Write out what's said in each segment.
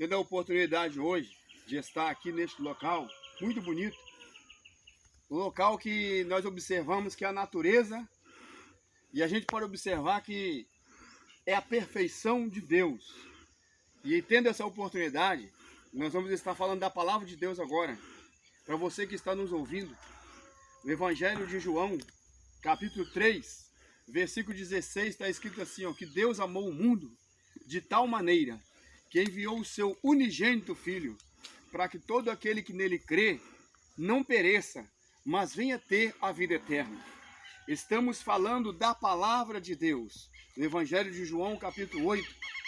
tendo a oportunidade hoje de estar aqui neste local muito bonito, um local que nós observamos que é a natureza, e a gente pode observar que é a perfeição de Deus. E tendo essa oportunidade, nós vamos estar falando da palavra de Deus agora. Para você que está nos ouvindo, no Evangelho de João, capítulo 3, versículo 16, está escrito assim, ó, que Deus amou o mundo de tal maneira que enviou o seu unigênito Filho, para que todo aquele que nele crê não pereça, mas venha ter a vida eterna. Estamos falando da palavra de Deus. No Evangelho de João, capítulo 8,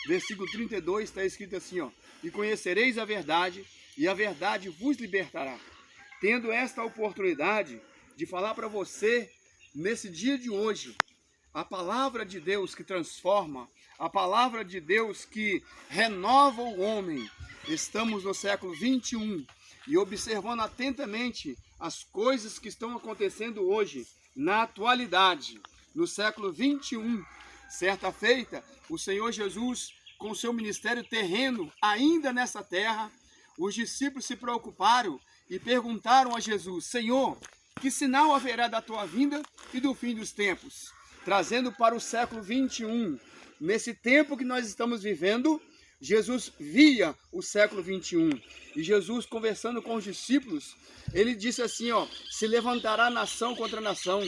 versículo 32, está escrito assim, ó, e conhecereis a verdade, e a verdade vos libertará. Tendo esta oportunidade de falar para você, nesse dia de hoje, a palavra de Deus que transforma, a palavra de Deus que renova o homem. Estamos no século 21 e observando atentamente as coisas que estão acontecendo hoje, na atualidade, no século 21. Certa feita, o Senhor Jesus, com o seu ministério terreno, ainda nessa terra, os discípulos se preocuparam e perguntaram a Jesus, Senhor, que sinal haverá da tua vinda e do fim dos tempos? Trazendo para o século 21, nesse tempo que nós estamos vivendo, Jesus via o século 21. E Jesus, conversando com os discípulos, ele disse assim, ó, se levantará nação contra nação,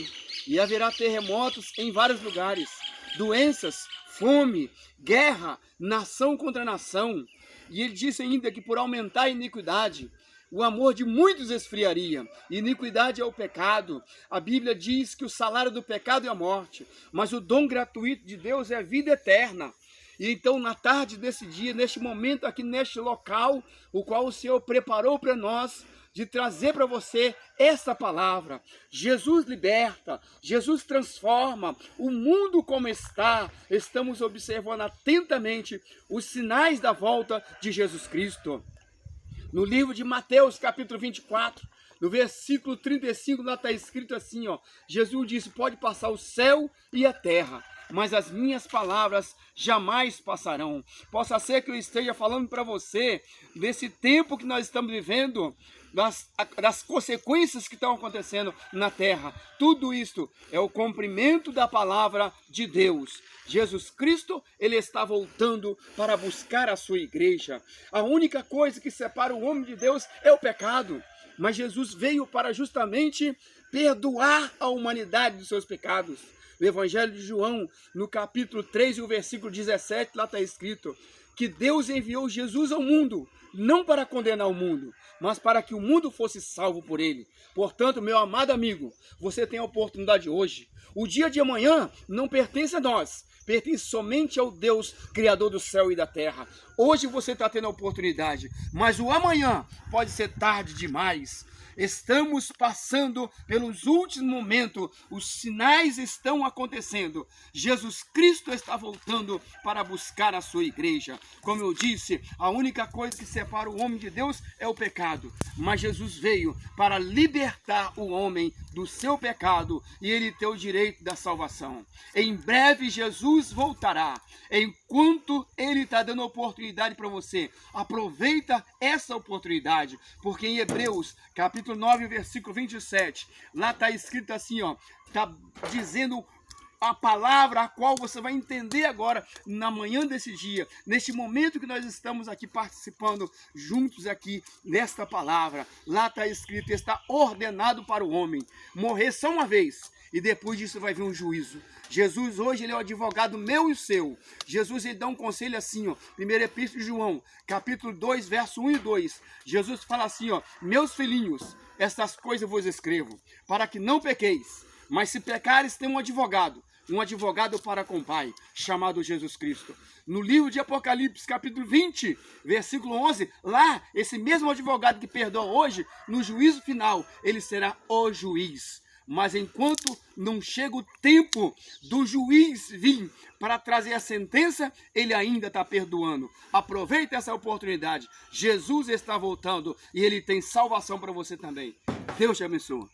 e haverá terremotos em vários lugares, doenças, fome, guerra, nação contra nação. E ele disse ainda que por aumentar a iniquidade, o amor de muitos esfriaria. Iniquidade é o pecado. A Bíblia diz que o salário do pecado é a morte, mas o dom gratuito de Deus é a vida eterna. E então, na tarde desse dia, neste momento aqui, neste local, o qual o Senhor preparou para nós, de trazer para você essa palavra. Jesus liberta, Jesus transforma o mundo como está. Estamos observando atentamente os sinais da volta de Jesus Cristo. No livro de Mateus, capítulo 24, no versículo 35, lá está escrito assim, ó, Jesus disse, pode passar o céu e a terra, mas as minhas palavras jamais passarão. Possa ser que eu esteja falando para você, desse tempo que nós estamos vivendo, das consequências que estão acontecendo na terra. Tudo isto é o cumprimento da palavra de Deus. Jesus Cristo, ele está voltando para buscar a sua igreja. A única coisa que separa o homem de Deus é o pecado. Mas Jesus veio para justamente perdoar a humanidade dos seus pecados. No Evangelho de João, no capítulo 3 e o versículo 17, lá está escrito que Deus enviou Jesus ao mundo, não para condenar o mundo, mas para que o mundo fosse salvo por ele. Portanto, meu amado amigo, você tem a oportunidade hoje. O dia de amanhã não pertence a nós, pertence somente ao Deus, Criador do céu e da terra. Hoje você está tendo a oportunidade, mas o amanhã pode ser tarde demais. Estamos passando pelos últimos momentos, os sinais estão acontecendo. Jesus Cristo está voltando para buscar a sua igreja. Como eu disse, a única coisa que separa o homem de Deus é o pecado. Mas Jesus veio para libertar o homem do seu pecado e ele ter o direito da salvação. Em breve Jesus voltará. Enquanto ele está dando oportunidade para você, aproveita essa oportunidade, porque em Hebreus, capítulo 9, versículo 27, lá está escrito assim, ó, está dizendo a palavra a qual você vai entender agora, na manhã desse dia, neste momento que nós estamos aqui participando juntos aqui nesta palavra. Lá está escrito, está ordenado para o homem morrer só uma vez, e depois disso vai vir um juízo. Jesus hoje ele é o advogado meu e o seu. Jesus ele dá um conselho assim, ó, 1 Epístola de João, capítulo 2, verso 1 e 2. Jesus fala assim, ó, meus filhinhos, estas coisas vos escrevo, para que não pequeis, mas se pecares tem um advogado para com o Pai, chamado Jesus Cristo. No livro de Apocalipse, capítulo 20, versículo 11, lá, esse mesmo advogado que perdoa hoje, no juízo final, ele será o juiz. Mas enquanto não chega o tempo do juiz vir para trazer a sentença, ele ainda está perdoando. Aproveita essa oportunidade. Jesus está voltando e ele tem salvação para você também. Deus te abençoe.